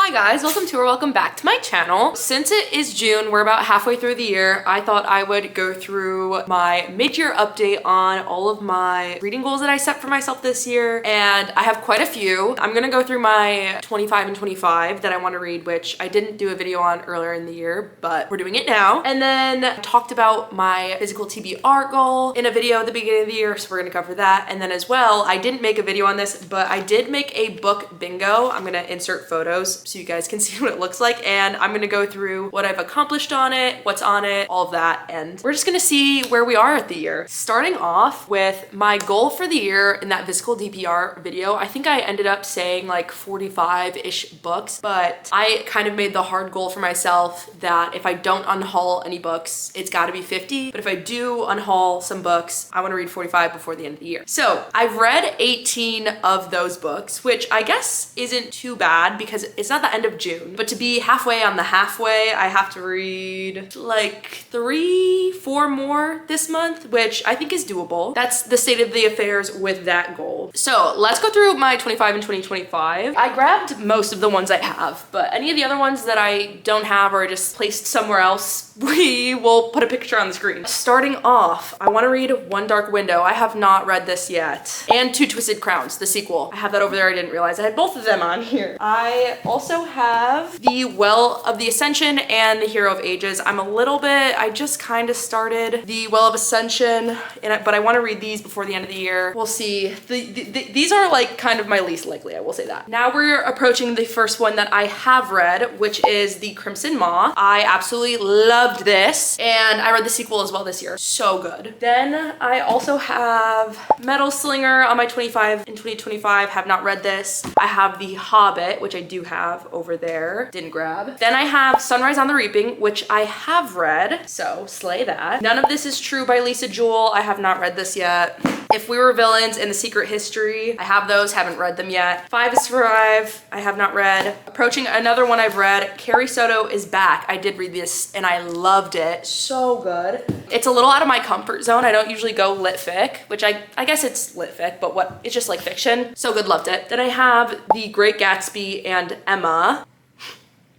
Hi guys, welcome to or welcome back to my channel. Since it is June, we're about halfway through the year, I thought I would go through my mid-year update on all of my reading goals that I set for myself this year, and I have quite a few. I'm gonna go through my 25 and 25 that I want to read, which I didn't do a video on earlier in the year, but we're doing it now. And then I talked about my physical TBR goal in a video at the beginning of the year, so we're gonna cover that. And then as well, I didn't make a video on this, but I did make a book bingo. I'm gonna insert photos so you guys can see what it looks like, and I'm gonna go through what I've accomplished on it, what's on it, all of that, and we're just gonna see where we are at the year. Starting off with my goal for the year in that physical DPR video, I think I ended up saying like 45-ish books, but I kind of made the hard goal for myself that if I don't unhaul any books, it's gotta be 50, but if I do unhaul some books, I wanna read 45 before the end of the year. So I've read 18 of those books, which I guess isn't too bad because it's not the end of June, but to be halfway on the halfway, I have to read like 3-4 more this month, which I think is doable. That's the state of the affairs with that goal. So let's go through my 25 and 2025. I grabbed most of the ones I have, but any of the other ones that I don't have or just placed somewhere else, we will put a picture on the screen. Starting off, I want to read One Dark Window. I have not read this yet. And Two Twisted Crowns, the sequel. I have that over there. I didn't realize I had both of them on here. I also have The Well of the Ascension and The Hero of Ages. I just kind of started The Well of Ascension, but I want to read these before the end of the year. We'll see. These are like kind of my least likely, I will say that. Now we're approaching the first one that I have read, which is The Crimson Moth. I absolutely loved this, and I read the sequel as well this year. So good. Then I also have Metal Slinger on my 25 and 2025. Have not read this. I have The Hobbit, which I do have over there. Didn't grab. Then I have Sunrise on the Reaping, which I have read, so slay that. None of This Is True by Lisa Jewell. I have not read this yet. If We Were Villains and The Secret History, I have those, haven't read them yet. Five is Survive, I have not read. Approaching another one I've read, Carrie Soto Is Back. I did read this and I loved it. So good. It's a little out of my comfort zone. I don't usually go lit fic, which I guess it's lit fic, but it's just like fiction. So good, loved it. Then I have The Great Gatsby and Emma.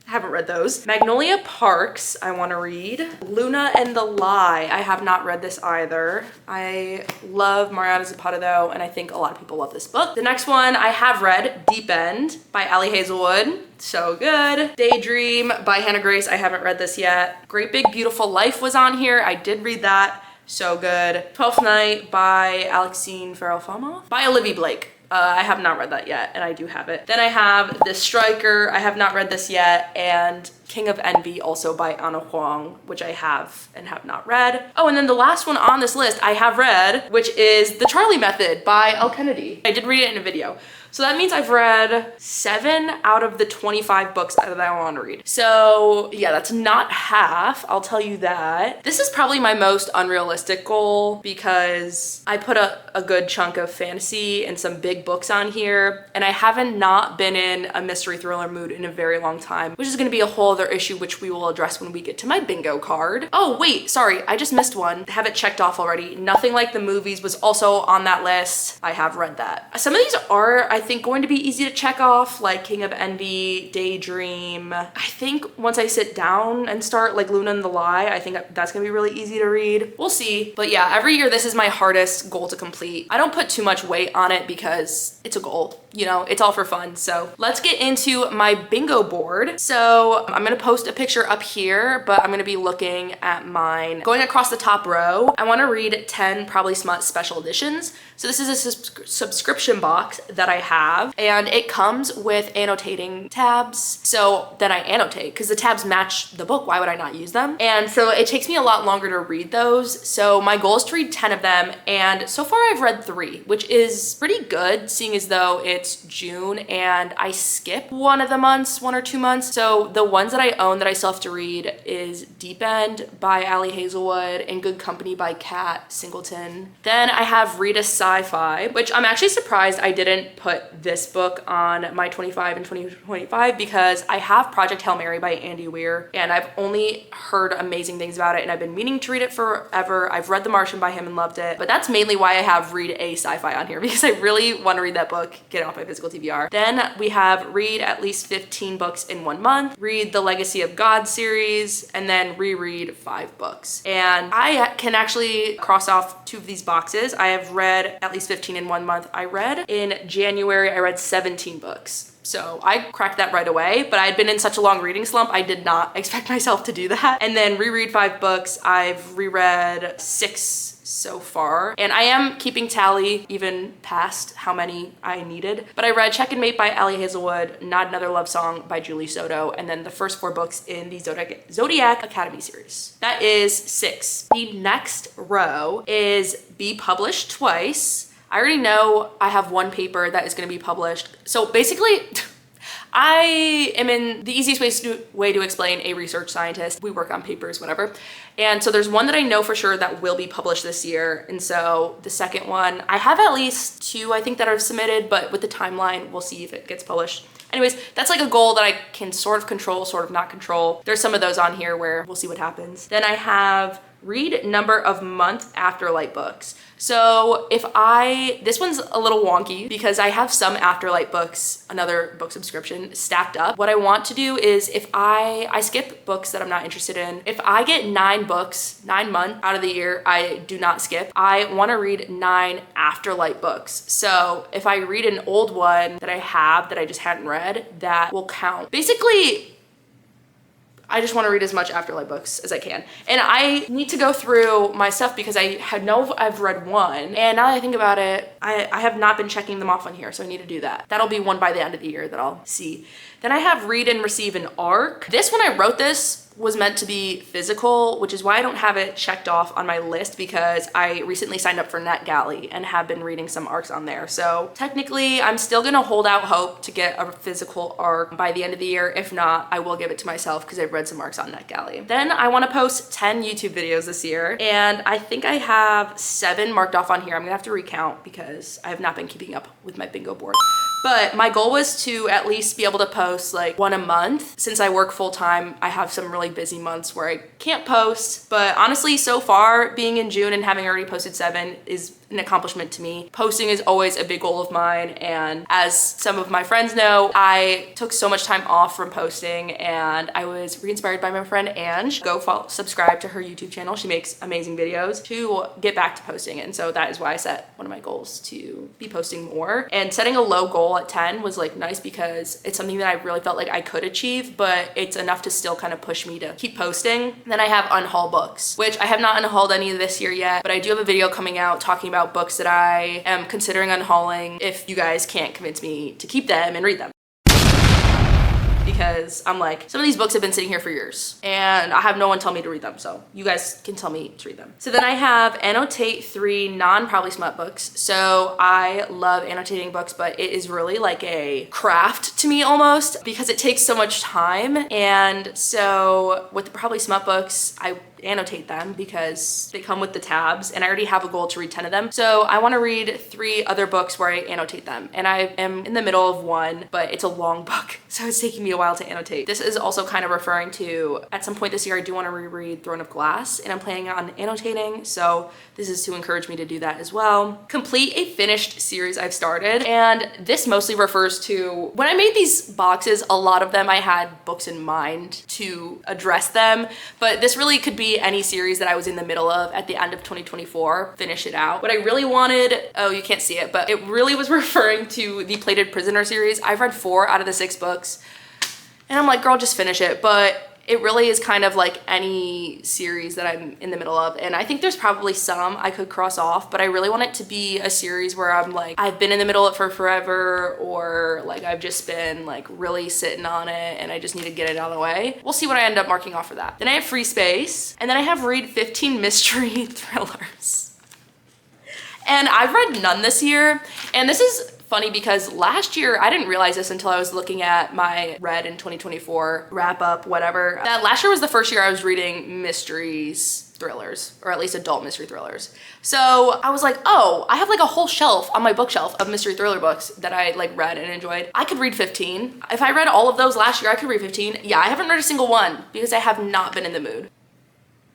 I haven't read those. Magnolia Parks, I want to read. Luna and the Lie, I have not read this either. I love Mariana Zapata though, and I think a lot of people love this book. The next one I have read, Deep End by Allie Hazelwood. So good. Daydream by Hannah Grace, I haven't read this yet. Great Big Beautiful Life was on here. I did read that. So good. Twelfth Night by Alexine Farrell-Fama by Olivia Blake. I have not read that yet, and I do have it. Then I have The Striker. I have not read this yet, and King of Envy, also by Ana Huang, which I have and have not read. Oh, and then the last one on this list I have read, which is The Charlie Method by Elle Kennedy. I did read it in a video. So that means I've read 7 out of the 25 books that I want to read. So yeah, that's not half, I'll tell you that. This is probably my most unrealistic goal because I put a good chunk of fantasy and some big books on here, and I haven't not been in a mystery thriller mood in a very long time, which is going to be a whole other issue which we will address when we get to my bingo card. Oh wait, sorry, I just missed one. I have it checked off already. Nothing Like the Movies was also on that list. I have read that. Some of these are, I think, going to be easy to check off, like King of Envy, Daydream. I think once I sit down and start like Luna and the Lie, I think that's gonna be really easy to read. We'll see. But yeah, every year this is my hardest goal to complete. I don't put too much weight on it because it's a goal, you know, it's all for fun. So let's get into my bingo board. So I'm gonna post a picture up here, but I'm gonna be looking at mine. Going across the top row, I wanna read 10 Probably Smut special editions. So this is a subscription box that I have, and it comes with annotating tabs. So then I annotate because the tabs match the book. Why would I not use them? And so it takes me a lot longer to read those. So my goal is to read 10 of them. And so far I've read 3, which is pretty good seeing as though it's June and I skip one of the months, 1 or 2 months. So the ones that I own that I still have to read is Deep End by Allie Hazelwood and Good Company by Kat Singleton. Then I have Read a Sci-Fi, which I'm actually surprised I didn't put this book on my 25 and 2025 because I have Project Hail Mary by Andy Weir, and I've only heard amazing things about it, and I've been meaning to read it forever. I've read The Martian by him and loved it, but that's mainly why I have Read a Sci-Fi on here, because I really want to read that book, get it off my physical TBR. Then we have read at least 15 books in 1 month, read the Legacy of God series, and then reread 5 books. And I can actually cross off 2 of these boxes. I have read at least 15 in 1 month. I read in January, I read 17 books. So I cracked that right away, but I had been in such a long reading slump, I did not expect myself to do that. And then reread 5 books. I've reread 6 so far, and I am keeping tally even past how many I needed. But I read Check and Mate by Ali Hazelwood, Not Another Love Song by Julie Soto, and then the first 4 books in the Zodiac Academy series. That is 6. The next row is Be Published Twice. I already know I have 1 paper that is going to be published. So basically, I am in the easiest way to explain a research scientist. We work on papers, whatever. And so there's 1 that I know for sure that will be published this year. And so the second one, I have at least 2, I think, that are submitted, but with the timeline, we'll see if it gets published. Anyways, that's like a goal that I can sort of control, sort of not control. There's some of those on here where we'll see what happens. Then I have read number of month Afterlight books. So this one's a little wonky because I have some Afterlight books, another book subscription, stacked up. What I want to do is if I skip books that I'm not interested in. If I get 9 books, 9 months out of the year, I do not skip. I want to read 9 Afterlight books. So if I read an old one that I have that I just hadn't read, that will count. Basically, I just want to read as much Afterlife books as I can. And I need to go through my stuff because I've read 1. And now that I think about it, I have not been checking them off on here, so I need to do that. That'll be 1 by the end of the year that I'll see. Then I have read and receive an ARC. This, when I wrote this, was meant to be physical, which is why I don't have it checked off on my list, because I recently signed up for NetGalley and have been reading some ARCs on there. So technically, I'm still gonna hold out hope to get a physical ARC by the end of the year. If not, I will give it to myself because I've read some ARCs on NetGalley. Then I wanna post 10 YouTube videos this year, and I think I have 7 marked off on here. I'm gonna have to recount because I have not been keeping up with my bingo board. But my goal was to at least be able to post like 1 a month. Since I work full time, I have some really busy months where I can't post. But honestly, so far, being in June and having already posted 7 is an accomplishment to me. Posting is always a big goal of mine, and as some of my friends know, I took so much time off from posting, and I was re-inspired by my friend Ange. Go subscribe to her YouTube channel. She makes amazing videos to get back to posting, and so that is why I set one of my goals to be posting more. And setting a low goal at 10 was like nice because it's something that I really felt like I could achieve, but it's enough to still kind of push me to keep posting. Then I have unhaul books, which I have not unhauled any this year yet, but I do have a video coming out talking about books that I am considering unhauling if you guys can't convince me to keep them and read them. Because I'm like, some of these books have been sitting here for years and I have no one tell me to read them, so you guys can tell me to read them. So then I have annotate 3 non-probably smut books. So I love annotating books, but it is really like a craft to me almost because it takes so much time. And so with the probably smut books, I annotate them because they come with the tabs, and I already have a goal to read 10 of them. So I want to read 3 other books where I annotate them, and I am in the middle of one, but it's a long book, so it's taking me a while to annotate. This is also kind of referring to, at some point this year, I do want to reread Throne of Glass, and I'm planning on annotating, so this is to encourage me to do that as well. Complete a finished series I've started, and this mostly refers to, when I made these boxes, a lot of them I had books in mind to address them, but this really could be any series that I was in the middle of at the end of 2024, finish it out. What I really wanted, oh, you can't see it, but it really was referring to the Plated Prisoner series. I've read 4 out of the 6 books, and I'm like, girl, just finish it. But it really is kind of like any series that I'm in the middle of, and I think there's probably some I could cross off, but I really want it to be a series where I'm like, I've been in the middle of it for forever, or like I've just been like really sitting on it and I just need to get it out of the way. We'll see what I end up marking off for that. Then I have Free Space, and then I have read 15 mystery thrillers. And I've read none this year, and this is funny because last year, I didn't realize this until I was looking at my read in 2024 wrap up, whatever. That last year was the first year I was reading mysteries thrillers, or at least adult mystery thrillers. So I was like, oh, I have like a whole shelf on my bookshelf of mystery thriller books that I like read and enjoyed. I could read 15. If I read all of those last year, I could read 15. Yeah, I haven't read a single one because I have not been in the mood.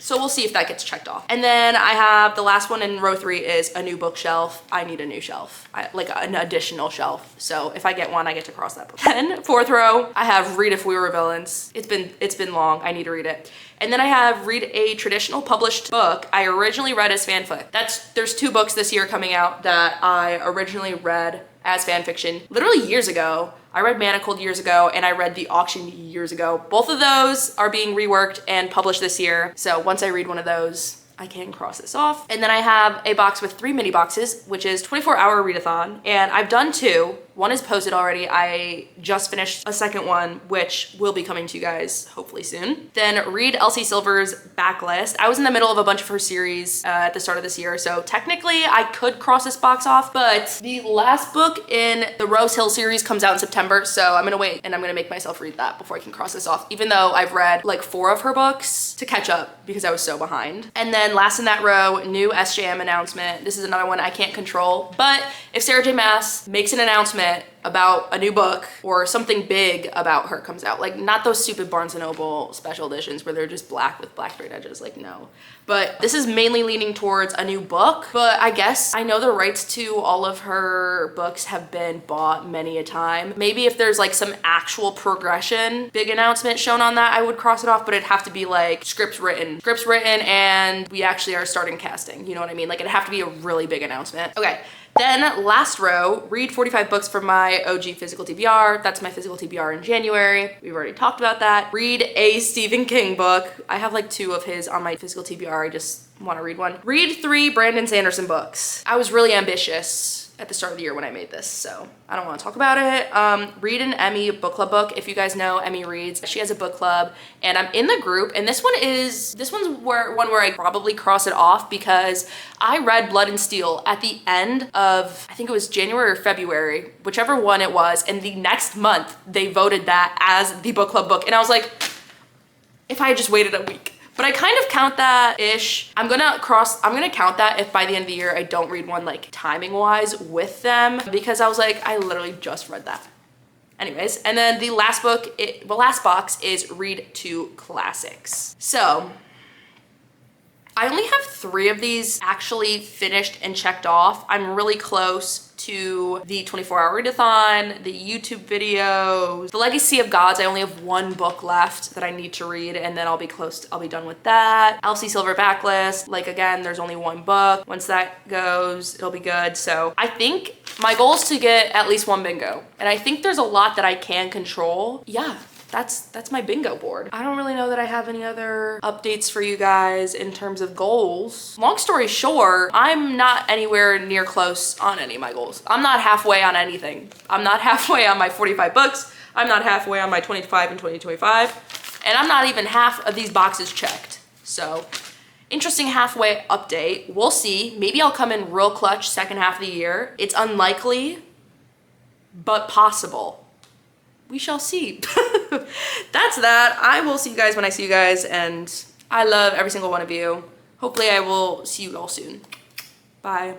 So we'll see if that gets checked off. And then I have the last one in row 3 is a new bookshelf. I need a new shelf, like an additional shelf. So if I get one, I get to cross that book. Then 4th row, I have Read If We Were Villains. It's been long, I need to read it. And then I have read a traditional published book I originally read as fanfic. There's 2 books this year coming out that I originally read as fan fiction literally years ago. I read Manacled years ago and I read The Auction years ago. Both of those are being reworked and published this year. So once I read one of those, I can cross this off. And then I have a box with 3 mini boxes, which is 24-hour readathon. And I've done 2. One is posted already. I just finished a second one, which will be coming to you guys hopefully soon. Then read Elsie Silver's Backlist. I was in the middle of a bunch of her series at the start of this year, so technically I could cross this box off, but the last book in the Rose Hill series comes out in September, so I'm gonna wait and I'm gonna make myself read that before I can cross this off, even though I've read like 4 of her books to catch up because I was so behind. And then last in that row, new SJM announcement. This is another one I can't control, but if Sarah J Maas makes an announcement about a new book or something big about her comes out, like not those stupid Barnes & Noble special editions where they're just black with black straight edges, like no. But this is mainly leaning towards a new book, but I guess I know the rights to all of her books have been bought many a time. Maybe if there's like some actual progression, big announcement shown on that, I would cross it off, but it'd have to be like scripts written and we actually are starting casting, you know what I mean? Like it'd have to be a really big announcement. Okay. Then last row, read 45 books from my OG physical TBR. That's my physical TBR in January. We've already talked about that. Read a Stephen King book. I have like 2 of his on my physical TBR. I just want to read one. Read 3 Brandon Sanderson books. I was really ambitious at the start of the year when I made this, so I don't want to talk about it. Read an Emmy book club book. If you guys know, Emmy reads. She has a book club and I'm in the group, and this one's one where I probably cross it off because I read Blood and Steel at the end of, I think it was January or February, whichever one it was, and the next month they voted that as the book club book, and I was like, if I had just waited a week. But I kind of count that ish. I'm gonna count that if by the end of the year I don't read one like timing wise with them, because I was like, I literally just read that. Anyways, and then the last box is read 2 classics. So I only have 3 of these actually finished and checked off. I'm really close to the 24-hour readathon, the YouTube videos, the Legacy of Gods. I only have 1 book left that I need to read, and then I'll be done with that. Elsie Silver Backlist, like again, there's only 1 book. Once that goes, it'll be good. So I think my goal is to get at least 1 bingo, and I think there's a lot that I can control. Yeah. That's my bingo board. I don't really know that I have any other updates for you guys in terms of goals. Long story short, I'm not anywhere near close on any of my goals. I'm not halfway on anything. I'm not halfway on my 45 books. I'm not halfway on my 25 and 2025. And I'm not even half of these boxes checked. So interesting halfway update. We'll see. Maybe I'll come in real clutch second half of the year. It's unlikely, but possible. We shall see. That's that. I will see you guys when I see you guys, and I love every single one of you. Hopefully I will see you all soon. Bye.